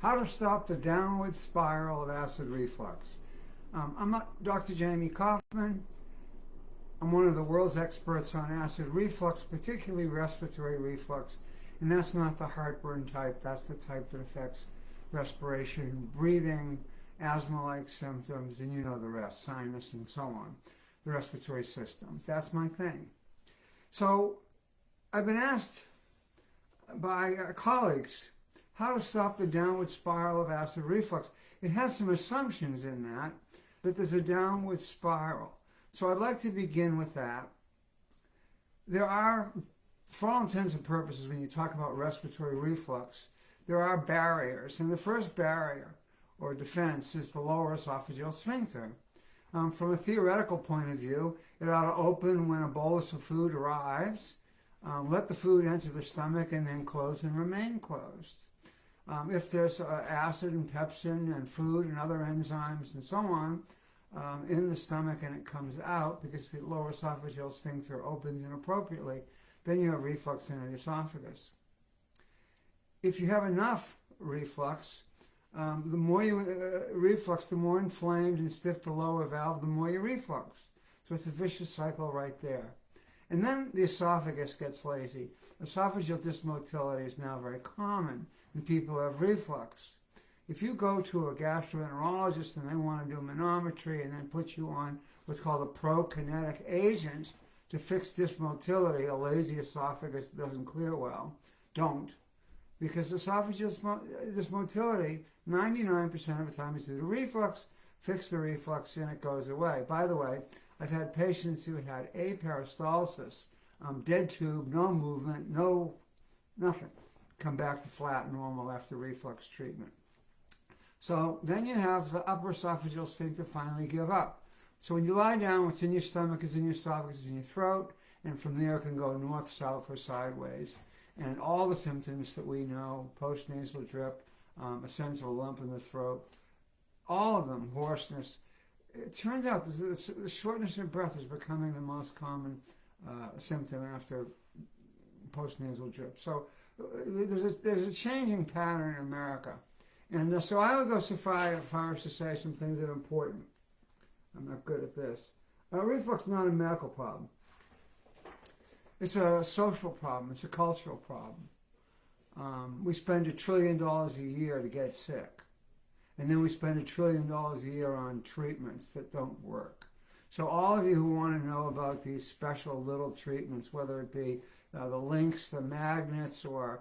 How to stop the downward spiral of acid reflux. I'm not Dr. Jamie Kaufman. I'm one of the world's experts on acid reflux, particularly respiratory reflux. And that's not the heartburn type. That's the type that affects respiration, breathing, asthma-like symptoms, and you know the rest, sinus and so on, the respiratory system. That's my thing. So I've been asked by colleagues how to stop the downward spiral of acid reflux. It has some assumptions in that there's a downward spiral. So I'd like to begin with that. There are, for all intents and purposes, when you talk about respiratory reflux, there are barriers. And the first barrier or defense is the lower esophageal sphincter. From a theoretical point of view, it ought to open when a bolus of food arrives, let the food enter the stomach, and then close and remain closed. If there's acid and pepsin and food and other enzymes and so on in the stomach and it comes out because the lower esophageal sphincter opens inappropriately, then you have reflux in the esophagus. If you have enough reflux, the more you reflux, the more inflamed and stiff the lower valve, the more you reflux. So it's a vicious cycle right there. And then the esophagus gets lazy. Esophageal dysmotility is now very common in people who have reflux. If you go to a gastroenterologist and they want to do manometry and then put you on what's called a prokinetic agent to fix dysmotility, a lazy esophagus doesn't clear well, don't. Because esophageal dysmotility, 99% of the time is due to reflux. Fix the reflux and it goes away. By the way, I've had patients who had aperistalsis, dead tube, no movement, nothing, come back to flat normal after reflux treatment. So then you have the upper esophageal sphincter finally give up. So when you lie down, what's in your stomach is in your esophagus, is in your throat, and from there it can go north, south, or sideways. And all the symptoms that we know, postnasal drip, a sense of a lump in the throat, all of them, hoarseness. It turns out the shortness of breath is becoming the most common symptom after postnasal drip. So there's a changing pattern in America. And so I would go so far as to say some things that are important. I'm not good at this. Reflux is not a medical problem. It's a social problem. It's a cultural problem. We spend $1 trillion a year to get sick. And then we spend $1 trillion a year on treatments that don't work. So all of you who want to know about these special little treatments, whether it be the links, the magnets, or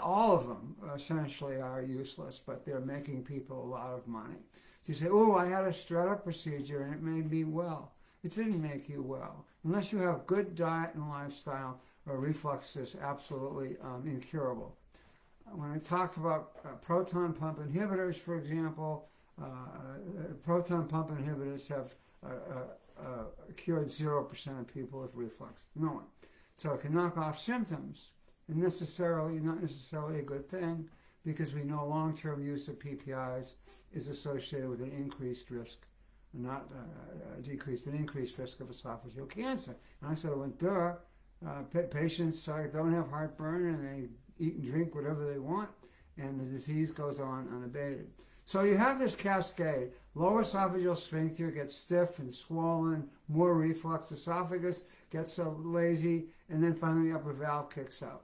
all of them essentially are useless, but they're making people a lot of money. So you say, oh, I had a strata procedure and it made me well. It didn't make you well. Unless you have good diet and lifestyle, reflux is absolutely incurable. When I talk about proton pump inhibitors, for example, proton pump inhibitors have cured 0% of people with reflux. No one. So it can knock off symptoms, and not necessarily a good thing, because we know long-term use of PPIs is associated with an increased risk, not an increased risk of esophageal cancer. And I sort of went, patients don't have heartburn and they eat and drink whatever they want, and the disease goes on unabated. So you have this cascade. Lower esophageal sphincter gets stiff and swollen, more reflux, esophagus gets so lazy, and then finally the upper valve kicks out.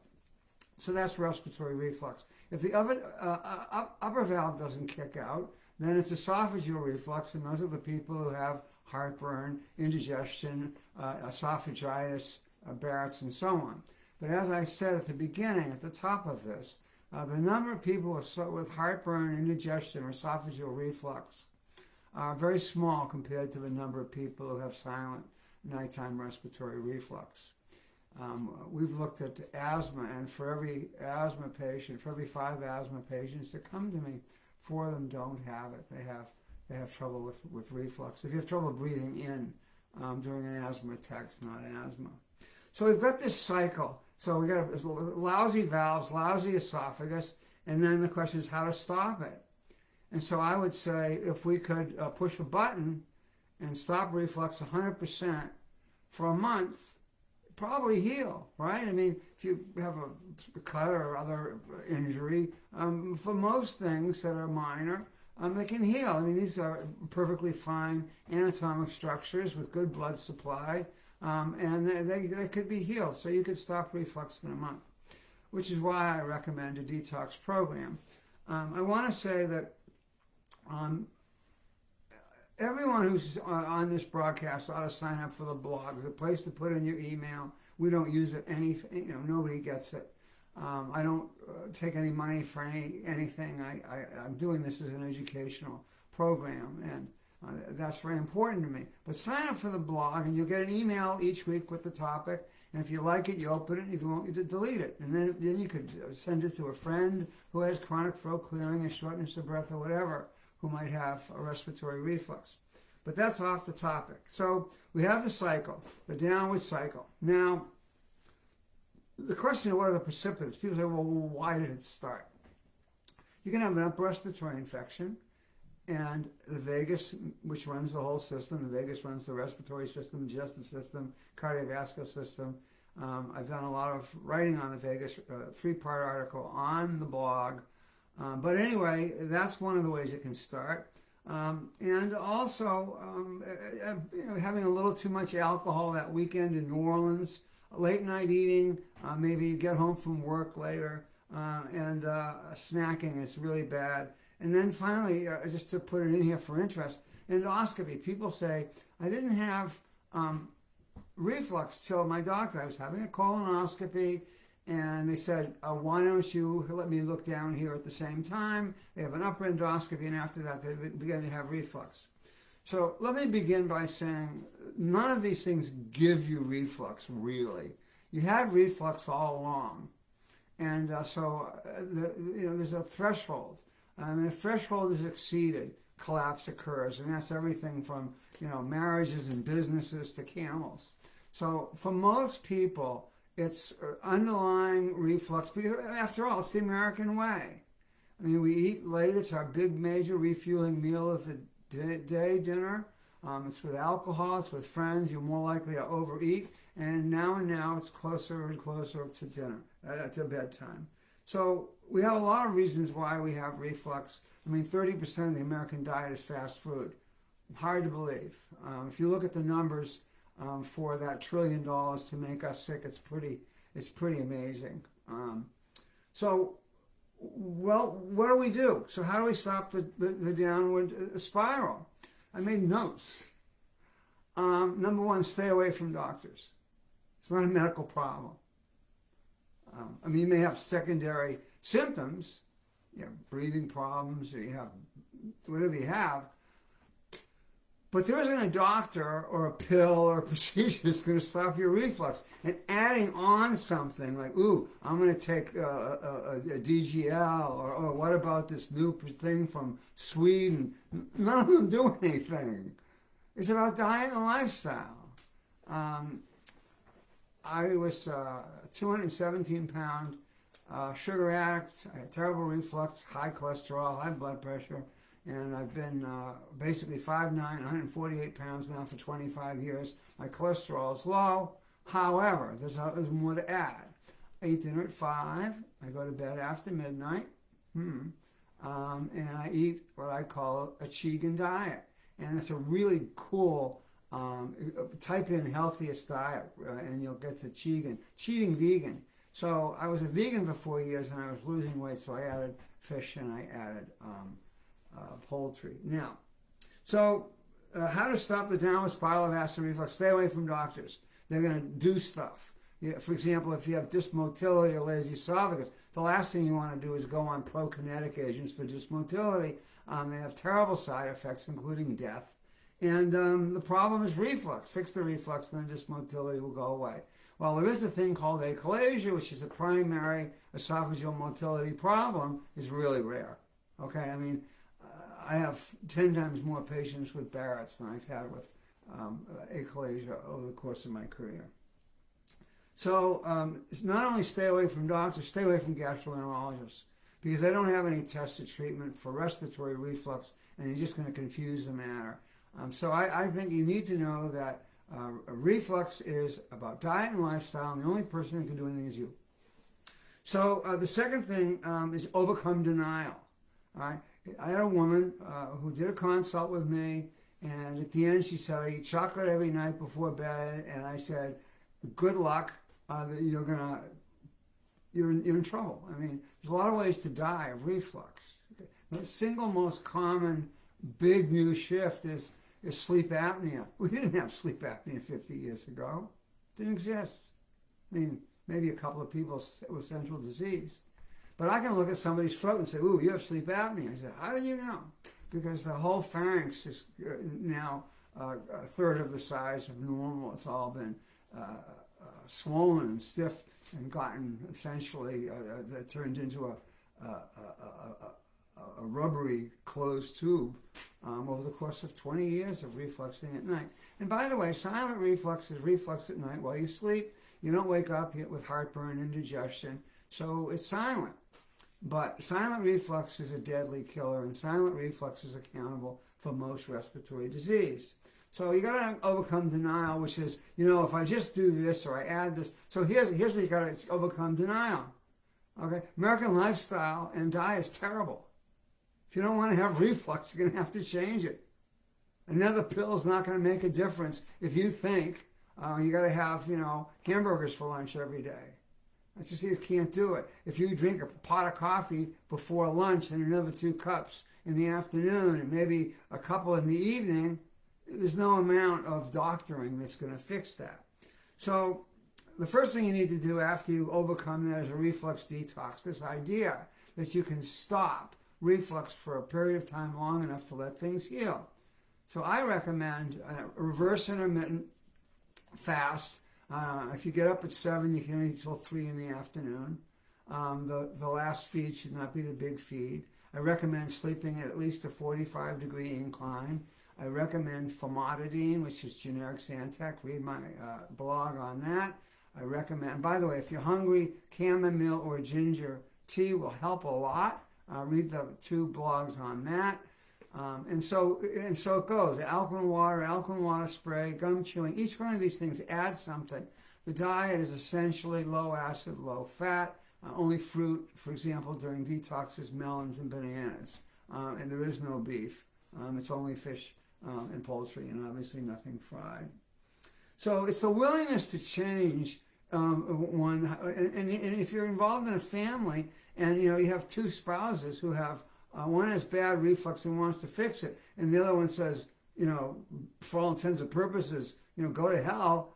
So that's respiratory reflux. If the upper valve doesn't kick out, then it's esophageal reflux, and those are the people who have heartburn, indigestion, esophagitis, Barrett's, and so on. But as I said at the beginning, at the top of this, the number of people with heartburn, indigestion, or esophageal reflux are very small compared to the number of people who have silent nighttime respiratory reflux. We've looked at asthma, and for every asthma patient, for every 5 asthma patients that come to me, 4 of them don't have it. They have trouble with reflux. If you have trouble breathing in during an asthma attack, it's not asthma. So we've got this cycle. So we got lousy valves, lousy esophagus, and then the question is how to stop it. And so I would say if we could push a button and stop reflux 100% for a month, probably heal, right? I mean, if you have a cut or other injury, for most things that are minor, they can heal. I mean, these are perfectly fine anatomic structures with good blood supply, and they could be healed. So you could stop reflux in a month, which is why I recommend a detox program. I want to say that everyone who's on this broadcast ought to sign up for the blog. There's a place to put in your email. We don't use it nobody gets it. I don't take any money for anything. I'm doing this as an educational program, and that's very important to me. But sign up for the blog, and you'll get an email each week with the topic. And if you like it, you open it. If you want, you delete it. And then you could send it to a friend who has chronic throat clearing, a shortness of breath, or whatever, who might have a respiratory reflux. But that's off the topic. So we have the cycle, the downward cycle. Now, the question of what are the precipitants? People say, well, why did it start? You can have an upper respiratory infection, and the vagus, which runs the whole system, the vagus runs the respiratory system, digestive system, cardiovascular system. I've done a lot of writing on the vagus, a 3-part article on the blog. But anyway, that's one of the ways it can start. And also, having a little too much alcohol that weekend in New Orleans, late night eating, maybe you get home from work later, and snacking is really bad. And then finally, just to put it in here for interest, endoscopy. People say, I didn't have reflux till my doctor. I was having a colonoscopy, and they said, why don't you let me look down here at the same time? They have an upper endoscopy, and after that, they begin to have reflux. So let me begin by saying none of these things give you reflux, really. You had reflux all along. And there's a threshold. And if threshold is exceeded, collapse occurs. And that's everything from, marriages and businesses to camels. So for most people, it's underlying reflux. Because after all, it's the American way. I mean, we eat late. It's our big major refueling meal of the day, dinner. It's with alcohol. It's with friends. You're more likely to overeat. And now it's closer and closer to dinner, to bedtime. So we have a lot of reasons why we have reflux. I mean, 30% of the American diet is fast food. Hard to believe. If you look at the numbers for that $1 trillion to make us sick, it's pretty amazing. So, what do we do? So how do we stop the downward spiral? I made notes. Number one, stay away from doctors. It's not a medical problem. You may have secondary symptoms, breathing problems, or you have whatever you have, but there isn't a doctor or a pill or a procedure that's going to stop your reflux. And adding on something like, I'm going to take a DGL, or what about this new thing from Sweden? None of them do anything. It's about diet and lifestyle. I was a 217-pound sugar addict. I had terrible reflux, high cholesterol, high blood pressure, and I've been basically 5'9", 148 pounds now for 25 years. My cholesterol is low. However, there's more to add. I eat dinner at 5. I go to bed after midnight. And I eat what I call a Chegan diet. And it's a really cool, type in healthiest diet, and you'll get to cheating vegan. So I was a vegan for 4 years, and I was losing weight, so I added fish and I added poultry. Now, so how to stop the downward spiral of acid reflux? Stay away from doctors. They're going to do stuff. For example, if you have dysmotility or lazy esophagus, the last thing you want to do is go on prokinetic agents for dysmotility. They have terrible side effects, including death. And the problem is reflux. Fix the reflux, and then dysmotility will go away. Well, there is a thing called achalasia, which is a primary esophageal motility problem. Is really rare. Okay, I have 10 times more patients with Barrett's than I've had with achalasia over the course of my career. So it's not only stay away from doctors, stay away from gastroenterologists, because they don't have any tested treatment for respiratory reflux, and you're just going to confuse the matter. So I think you need to know that Reflux is about diet and lifestyle, and the only person who can do anything is you. So the second thing is overcome denial. All right, I had a woman who did a consult with me, and at the end she said, "I eat chocolate every night before bed," and I said, "Good luck. You're in trouble." I mean, there's a lot of ways to die of reflux. Okay. The single most common big new shift is sleep apnea. We didn't have sleep apnea 50 years ago. It didn't exist. I mean, maybe a couple of people with central disease. But I can look at somebody's throat and say, "Ooh, you have sleep apnea." I said, "How do you know?" Because the whole pharynx is now a third of the size of normal. It's all been swollen and stiff and gotten essentially turned into a rubbery closed tube over the course of 20 years of refluxing at night. And by the way, silent reflux is reflux at night while you sleep. You don't wake up with heartburn, indigestion, so it's silent. But silent reflux is a deadly killer, and silent reflux is accountable for most respiratory disease. So you got to overcome denial, which is, if I just do this or I add this. So here's what you got to overcome denial. Okay, American lifestyle and diet is terrible. If you don't want to have reflux, you're going to have to change it. Another pill is not going to make a difference if you think you got to have, hamburgers for lunch every day. I just you can't do it. If you drink a pot of coffee before lunch and another 2 cups in the afternoon and maybe a couple in the evening, there's no amount of doctoring that's going to fix that. So the first thing you need to do after you overcome that is a reflux detox. This idea that you can stop reflux for a period of time long enough to let things heal. So I recommend a reverse intermittent fast. If you get up at 7, you can eat until 3 in the afternoon. The last feed should not be the big feed. I recommend sleeping at least a 45-degree incline. I recommend famotidine, which is generic Zantac. Read my blog on that. I recommend, by the way, if you're hungry, chamomile or ginger tea will help a lot. Read the 2 blogs on that. And so it goes. Alkaline water spray, gum chewing. Each one of these things adds something. The diet is essentially low acid, low fat. Only fruit, for example, during detox is melons and bananas. And there is no beef. It's only fish and poultry, and obviously nothing fried. So it's the willingness to change one. And if you're involved in a family and you have 2 spouses who have one has bad reflux and wants to fix it, and the other one says, for all intents and purposes, go to hell.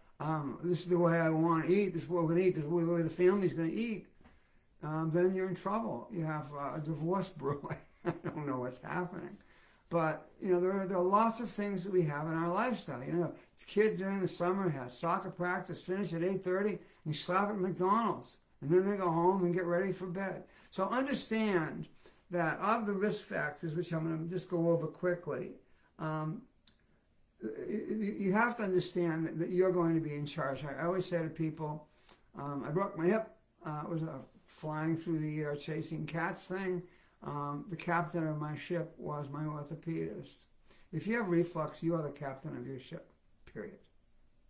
This is the way I want to eat. This is what we're going to eat. This is the way the family's going to eat. Then you're in trouble. You have a divorce brewing. I don't know what's happening. But, there are lots of things that we have in our lifestyle. Kid during the summer has soccer practice, finish at 8:30, and you slap at McDonald's. And then they go home and get ready for bed. So understand that of the risk factors, which I'm going to just go over quickly, you have to understand that you're going to be in charge. I always say to people, I broke my hip. It was a flying through the air chasing cats thing. The captain of my ship was my orthopedist. If you have reflux, you are the captain of your ship, period.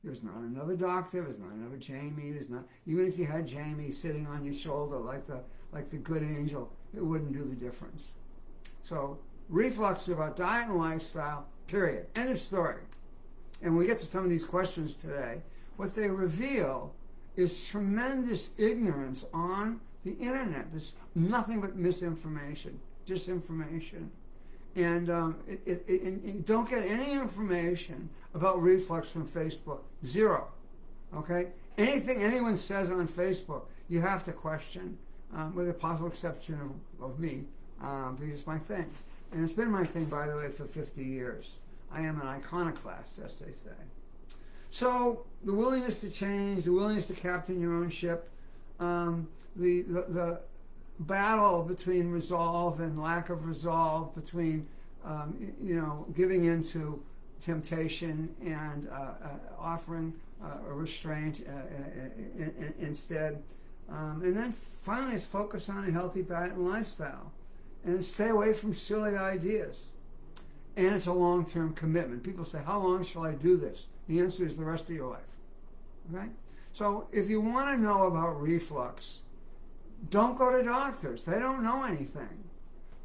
There's not another doctor, there's not another Jamie, even if you had Jamie sitting on your shoulder like the good angel, it wouldn't do the difference. So reflux is about diet and lifestyle, period. End of story. And when we get to some of these questions today, what they reveal is tremendous ignorance on the internet. There's nothing but misinformation, disinformation. And you don't get any information about reflux from Facebook. 0. Okay? Anything anyone says on Facebook, you have to question, with a possible exception of me, because it's my thing. And it's been my thing, by the way, for 50 years. I am an iconoclast, as they say. So the willingness to change, the willingness to captain your own ship, the battle between resolve and lack of resolve, between giving into temptation and offering a restraint instead, and then finally it's focus on a healthy diet and lifestyle, and stay away from silly ideas. And it's a long-term commitment. People say, "How long shall I do this?" The answer is the rest of your life. Okay? So if you want to know about reflux, don't go to doctors. They don't know anything.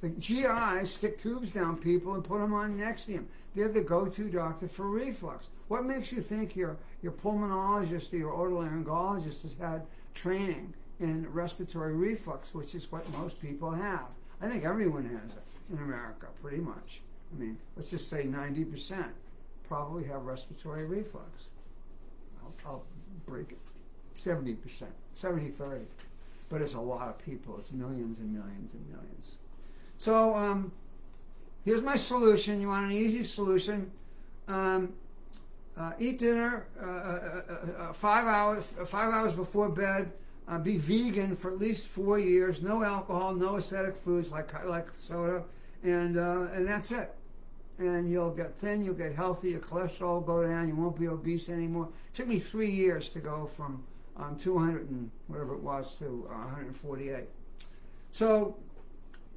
The GIs stick tubes down people and put them on Nexium. They're the go-to doctor for reflux. What makes you think your pulmonologist or your otolaryngologist has had training in respiratory reflux, which is what most people have? I think everyone has it in America, pretty much. I mean, let's just say 90% probably have respiratory reflux. I'll break it. 70%, 70-30. But it's a lot of people. It's millions and millions and millions. So here's my solution. You want an easy solution? Eat dinner 5 hours before bed. Be vegan for at least 4 years. No alcohol, no acidic foods like soda, and that's it. And you'll get thin, you'll get healthy, your cholesterol will go down, you won't be obese anymore. It took me 3 years to go from 200 and whatever it was to 148. So,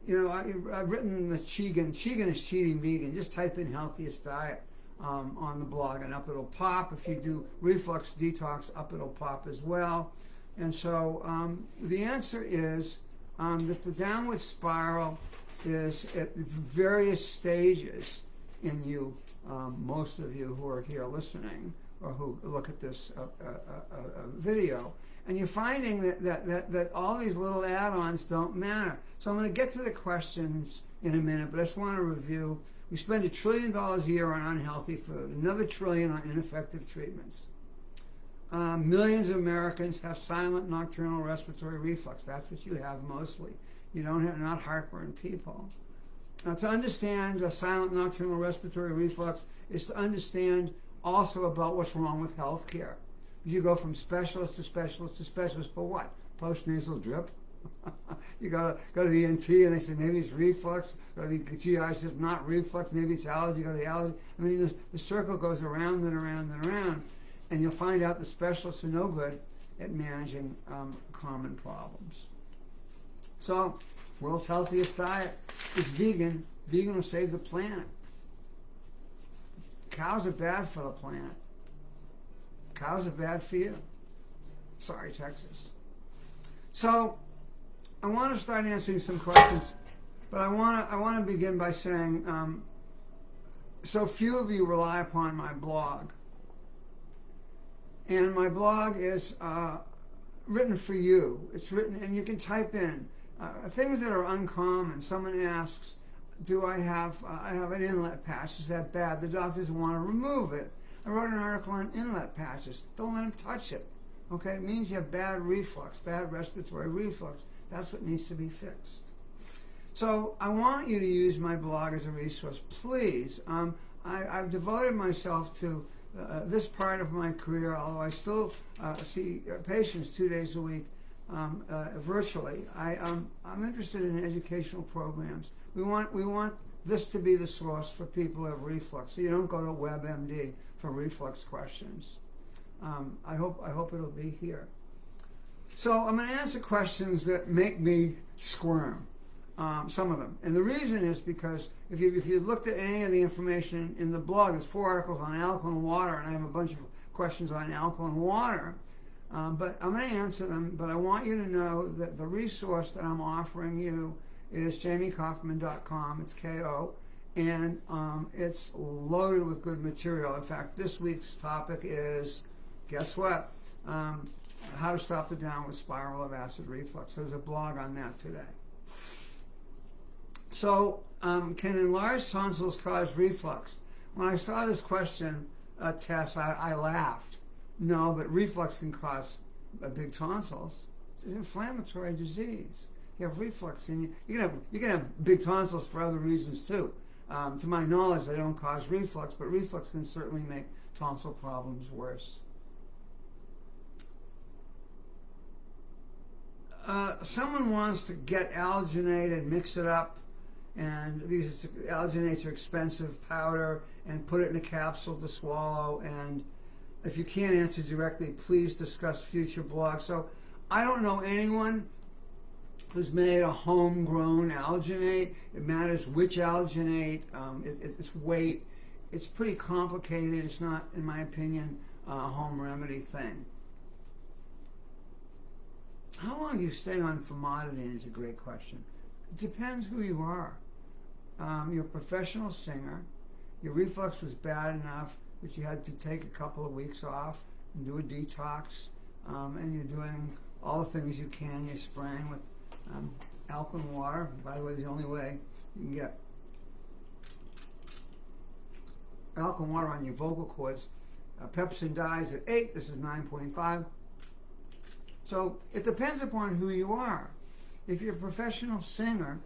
you know, I've written the Chegan. Chegan is cheating vegan. Just type in healthiest diet on the blog, and up it'll pop. If you do reflux detox, up it'll pop as well. And so the answer is that the downward spiral is at various stages in you, most of you who are here listening or who look at this video, and you're finding that all these little add-ons don't matter. So I'm going to get to the questions in a minute, but I just want to review. We spend $1 trillion a year on unhealthy food, another $1 trillion on ineffective treatments. Millions of Americans have silent nocturnal respiratory reflux. That's what you have mostly. You don't have, not heartburn people. Now, to understand silent nocturnal respiratory reflux is to understand also about what's wrong with healthcare. You go from specialist to specialist to specialist for what? Postnasal drip? You go to the ENT and they say maybe it's reflux. Go to the GI says not reflux, maybe it's allergy. Go to the allergy. I mean, the circle goes around and around and around, and you'll find out the specialists are no good at managing common problems. So, world's healthiest diet is vegan. Vegan will save the planet. Cows are bad for the planet. Cows are bad for you. Sorry, Texas. So, I want to start answering some questions, but I want to begin by saying, so few of you rely upon my blog, and my blog is written for you. It's written, and you can type in things that are uncommon. Someone asks, "Do I have an inlet patch? Is that bad?" The doctors want to remove it. I wrote an article on inlet patches. Don't let them touch it. Okay, it means you have bad reflux, bad respiratory reflux. That's what needs to be fixed. So I want you to use my blog as a resource, please. I've devoted myself to this part of my career, although I still see patients 2 days a week virtually. I'm interested in educational programs. We want this to be the source for people who have reflux, so you don't go to WebMD for reflux questions. I hope it'll be here. So I'm going to answer questions that make me squirm, some of them. And the reason is because if you looked at any of the information in the blog, there's 4 articles on alkaline water, and I have a bunch of questions on alkaline water. But I'm going to answer them, but I want you to know that the resource that I'm offering you is jamiekaufman.com. It's K-O. And it's loaded with good material. In fact, this week's topic is, guess what? How to stop the downward spiral of acid reflux. There's a blog on that today. So, can enlarged tonsils cause reflux? When I saw this question, Tess, I laughed. No, but reflux can cause big tonsils. It's an inflammatory disease. You have reflux, and you can have big tonsils for other reasons too. To my knowledge, they don't cause reflux, but reflux can certainly make tonsil problems worse. Someone wants to get alginate and mix it up, and because alginates are expensive powder, and put it in a capsule to swallow. And if you can't answer directly, please discuss future blogs. So I don't know anyone who's made a homegrown alginate. It matters which alginate, its weight, it's pretty complicated. It's not, in my opinion, a home remedy thing. How long do you stay on famotidine is a great question. It depends who you are. You're a professional singer. Your reflux was bad enough that you had to take a couple of weeks off and do a detox, and you're doing all the things you can. You're spraying with alkaline water. By the way, the only way you can get alkaline water on your vocal cords. Pepsin dyes at 8. This is 9.5. So it depends upon who you are. If you're a professional singer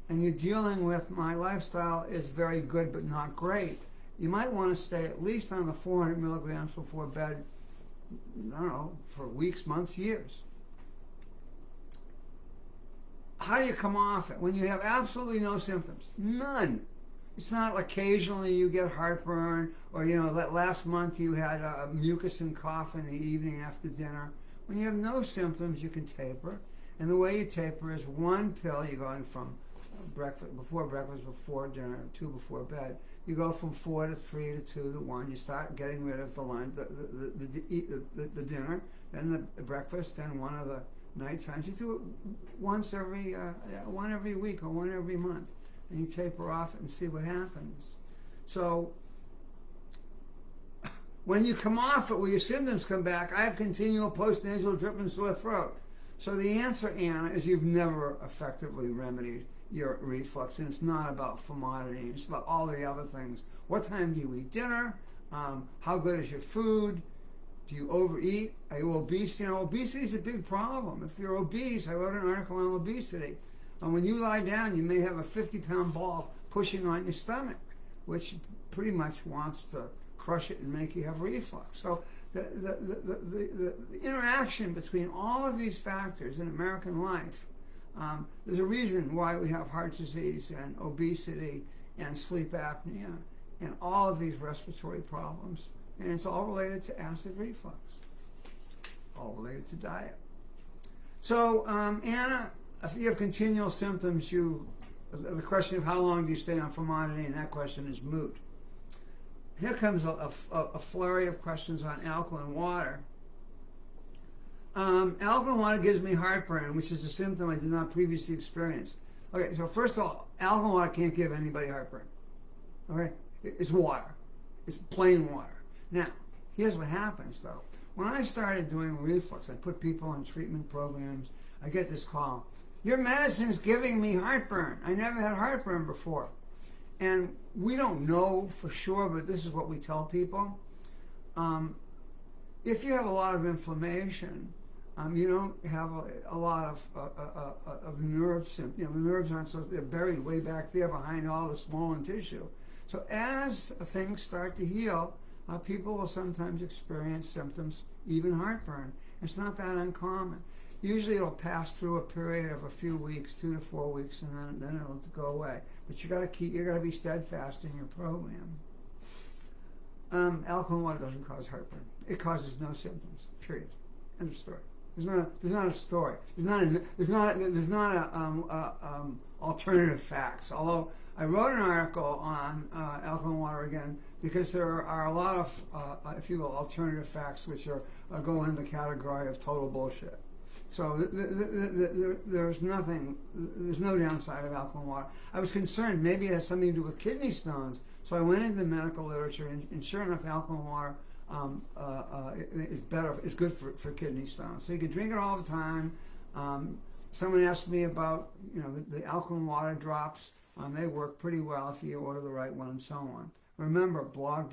and you're dealing with my lifestyle is very good but not great, you might want to stay at least on the 400 milligrams before bed, I don't know, for weeks, months, years. How do you come off it? When you have absolutely no symptoms, none. It's not occasionally you get heartburn, or that last month you had a mucus and cough in the evening after dinner. When you have no symptoms, you can taper. And the way you taper is one pill. You're going from before breakfast, before dinner, 2 before bed. You go from 4 to 3 to 2 to 1. You start getting rid of the lunch, the dinner, then the breakfast, then one of the night times. You do it one every week or one every month, and you taper off it and see what happens. So when you come off it, where your symptoms come back, I have continual postnasal drip and sore throat. So the answer, Anna, is you've never effectively remedied your reflux, and it's not about famotidine. It's about all the other things. What time do you eat dinner? How good is your food? Do you overeat? Are you obese? Obesity is a big problem. If you're obese, I wrote an article on obesity. And when you lie down, you may have a 50-pound ball pushing on your stomach, which pretty much wants to crush it and make you have reflux. So the interaction between all of these factors in American life, there's a reason why we have heart disease and obesity and sleep apnea and all of these respiratory problems. And it's all related to acid reflux, all related to diet. So, Anna, if you have continual symptoms, the question of how long do you stay on famotidine, that question is moot. Here comes a flurry of questions on alkaline water. Alkaline water gives me heartburn, which is a symptom I did not previously experience. Okay, so first of all, alkaline water can't give anybody heartburn. Okay, it's water. It's plain water. Now, here's what happens though. When I started doing reflux, I put people on treatment programs. I get this call: your medicine's giving me heartburn. I never had heartburn before. And we don't know for sure, but this is what we tell people. If you have a lot of inflammation, you don't have a lot of nerve symptoms. The nerves aren't they're buried way back there behind all the swollen tissue. So as things start to heal, people will sometimes experience symptoms, even heartburn. It's not that uncommon. Usually it'll pass through a period of a few weeks, 2 to 4 weeks, and then it'll go away. But you got to be steadfast in your program. Alkaline water doesn't cause heartburn. It causes no symptoms. Period. End of story. There's not a story. There's not alternative facts. Although I wrote an article on alkaline water again because there are a lot of, if you will, alternative facts which go in the category of total bullshit. So there's no downside of alkaline water. I was concerned maybe it has something to do with kidney stones. So I went into the medical literature, and sure enough, alkaline water is good for kidney stones. So you can drink it all the time. Someone asked me about the alkaline water drops. They work pretty well if you order the right one, and so on. Remember, blog.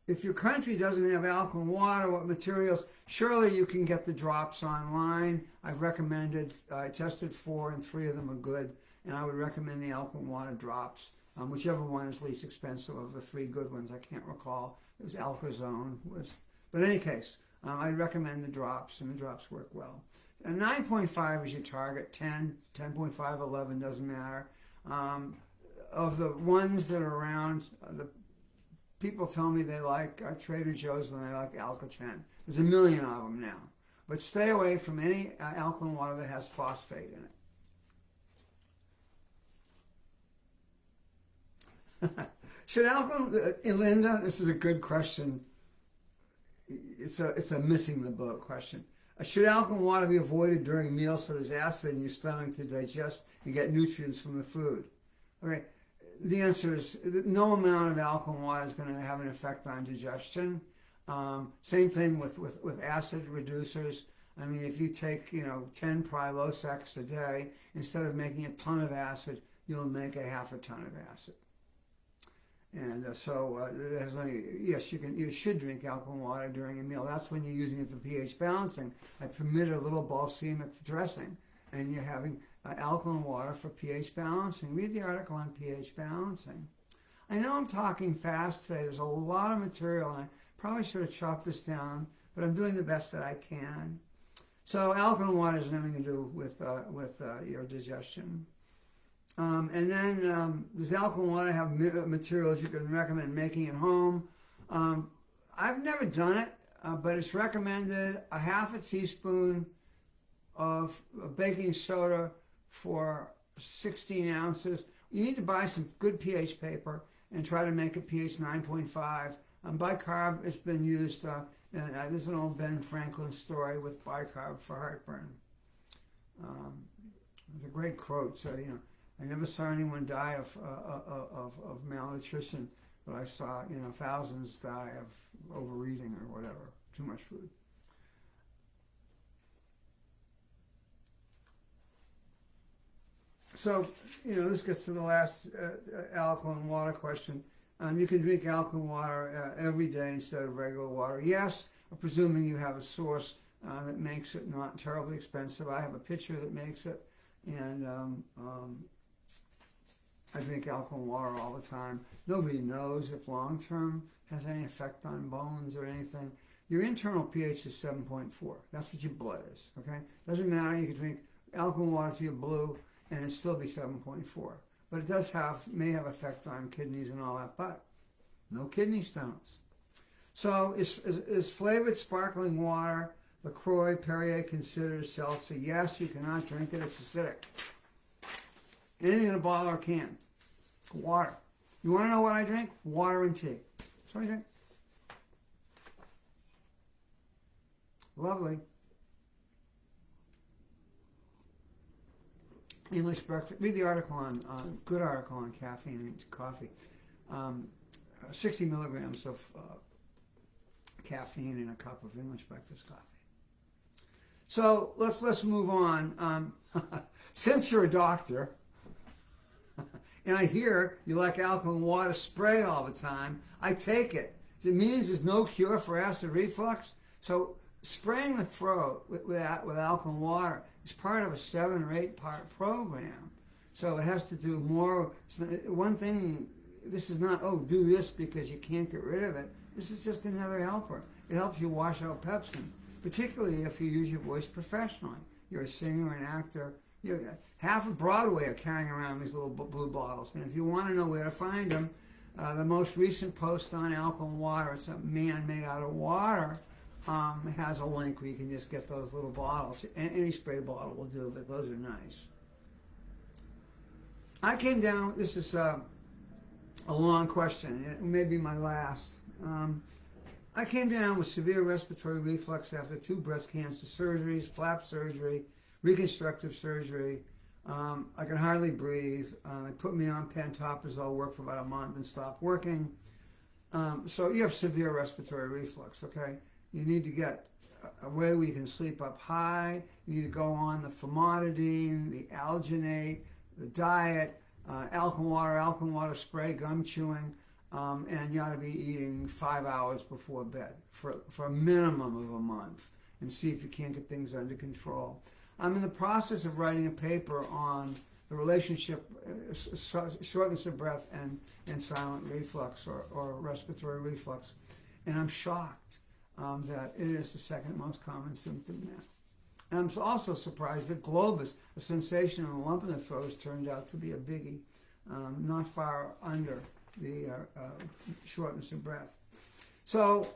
If your country doesn't have alkaline water, what materials? Surely you can get the drops online. I've recommended, I tested 4 and 3 of them are good. And I would recommend the alkaline water drops, whichever one is least expensive of the 3 good ones. I can't recall. It was Alkazone. But in any case, I'd recommend the drops, and the drops work well. And 9.5 is your target. 10, 10.5, 11, doesn't matter. Of the ones that are around, the people tell me they like Trader Joe's and they like Alka-10. There's a million of them now. But stay away from any alkaline water that has phosphate in it. Should alkaline, Linda, this is a good question. It's a missing the boat question. Should alkaline water be avoided during meals so there's acid in your stomach to digest and get nutrients from the food? Okay, the answer is no amount of alkaline water is going to have an effect on digestion. Same thing with acid reducers. I mean, if you take 10 Prilosec a day, instead of making a ton of acid, you'll make a half a ton of acid. And yes, you should drink alkaline water during a meal. That's when you're using it for pH balancing. I permitted a little balsamic dressing, and you're having alkaline water for pH balancing. Read the article on pH balancing. I know I'm talking fast today. There's a lot of material, and I probably should have chopped this down, but I'm doing the best that I can. So alkaline water has nothing to do with your digestion. And then does alkaline water have materials you can recommend making at home? I've never done it, but it's recommended a half a teaspoon of baking soda for 16 ounces. You need to buy some good pH paper and try to make a pH 9.5. Bicarb has been used. There's an old Ben Franklin story with bicarb for heartburn. There's a great quote. So I never saw anyone die of malnutrition, but I saw thousands die of overeating or whatever, too much food. So this gets to the last alkaline water question. You can drink alkaline water every day instead of regular water. Yes, presuming you have a source that makes it not terribly expensive. I have a pitcher that makes it, and I drink alkaline water all the time. Nobody knows if long-term has any effect on bones or anything. Your internal pH is 7.4. That's what your blood is, okay? Doesn't matter. You can drink alkaline water to your blue, and it still be 7.4. But it may have effect on kidneys and all that, but no kidney stones. So is flavored sparkling water, LaCroix, Perrier considered a seltzer? Yes, you cannot drink it. It's acidic. Anything in a bottle or can. Water. You want to know what I drink? Water and tea. That's what I drink. Lovely. English breakfast. Read the article on good article on caffeine and coffee. 60 milligrams of caffeine in a cup of English breakfast coffee. So let's move on. Since you're a doctor, and I hear you like alkaline water spray all the time, I take it. It means there's no cure for acid reflux. So spraying the throat with alkaline water is part of a 7 or 8 part program. So it has to do more. One thing, this is not, do this because you can't get rid of it. This is just another helper. It helps you wash out pepsin, particularly if you use your voice professionally. You're a singer or an actor. Half of Broadway are carrying around these little blue bottles. And if you want to know where to find them, the most recent post on alkaline water, it's a man made out of water, has a link where you can just get those little bottles. Any spray bottle will do, but those are nice. I came down, this is a long question, it may be my last. I came down with severe respiratory reflux after 2 breast cancer surgeries, flap surgery, reconstructive surgery. I can hardly breathe. They put me on pantoprazole, worked for about a month and stopped working. So you have severe respiratory reflux, okay? You need to get a way where you can sleep up high. You need to go on the famotidine, the alginate, the diet, alkaline water spray, gum chewing, and you ought to be eating 5 hours before bed for a minimum of a month, and see if you can't get things under control. I'm in the process of writing a paper on the relationship, shortness of breath and silent reflux or respiratory reflux, and I'm shocked that it is the second most common symptom now. And I'm also surprised that globus, a sensation and a lump in the throat, has turned out to be a biggie, not far under the shortness of breath. So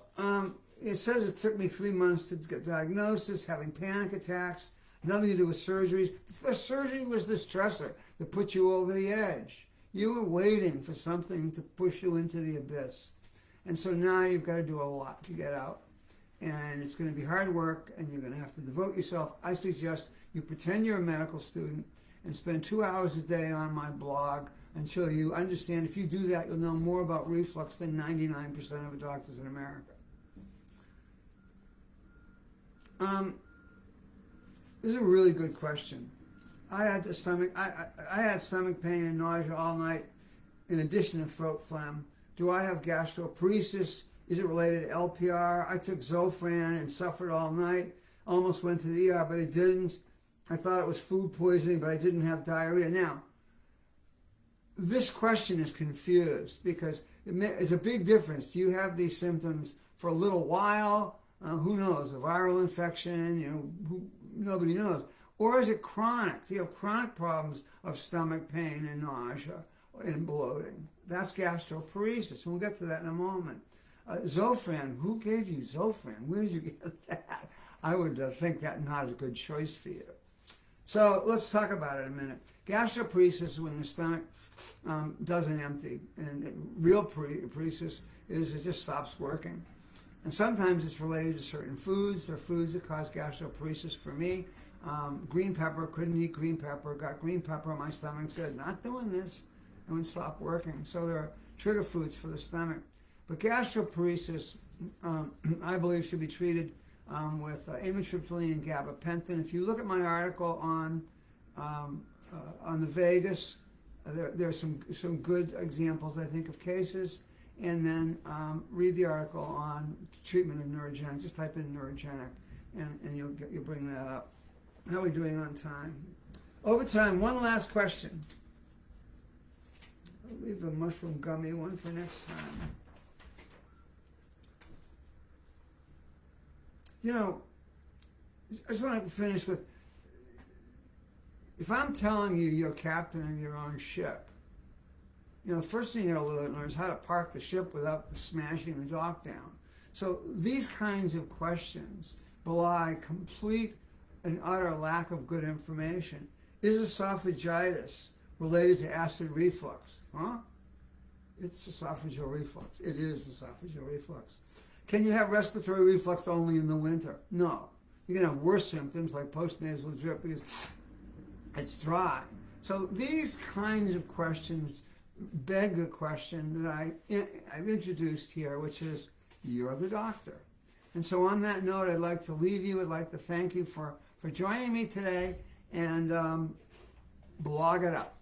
it says it took me 3 months to get diagnosis, having panic attacks, nothing to do with surgeries. The surgery was the stressor that put you over the edge. You were waiting for something to push you into the abyss. And so now you've got to do a lot to get out. And it's going to be hard work, and you're going to have to devote yourself. I suggest you pretend you're a medical student and spend 2 hours a day on my blog until you understand. If you do that, you'll know more about reflux than 99% of the doctors in America. This is a really good question. I had stomach pain and nausea all night, in addition to throat phlegm. Do I have gastroparesis? Is it related to LPR? I took Zofran and suffered all night. Almost went to the ER, but I didn't. I thought it was food poisoning, but I didn't have diarrhea. Now, this question is confused because it's a big difference. Do you have these symptoms for a little while? Who knows? A viral infection, nobody knows. Or is it chronic? Do you have chronic problems of stomach pain and nausea and bloating? That's gastroparesis, and we'll get to that in a moment. Zofran, who gave you Zofran? Where did you get that? I would think that not a good choice for you. So let's talk about it a minute. Gastroparesis is when the stomach doesn't empty, and real paresis is it just stops working. And sometimes it's related to certain foods. There are foods that cause gastroparesis for me. Green pepper, couldn't eat green pepper, got green pepper in my stomach, said, not doing this, and wouldn't stop working. So there are trigger foods for the stomach. But gastroparesis, I believe, should be treated with amitriptyline and gabapentin. If you look at my article on the vagus, there are some good examples, I think, of cases. And then read the article on treatment of neurogenic. Just type in neurogenic, and you'll bring that up. How are we doing on time? Over time, one last question. I'll leave the mushroom gummy one for next time. I just want to finish with, if I'm telling you you're captain of your own ship, the first thing you got to learn is how to park the ship without smashing the dock down. So these kinds of questions belie complete and utter lack of good information. Is esophagitis related to acid reflux? It's esophageal reflux. It is esophageal reflux. Can you have respiratory reflux only in the winter? No. You can have worse symptoms like postnasal drip because it's dry. So these kinds of questions beg the question that I've introduced here, which is, you're the doctor. And so on that note, I'd like to leave you. I'd like to thank you for joining me today, and blog it up.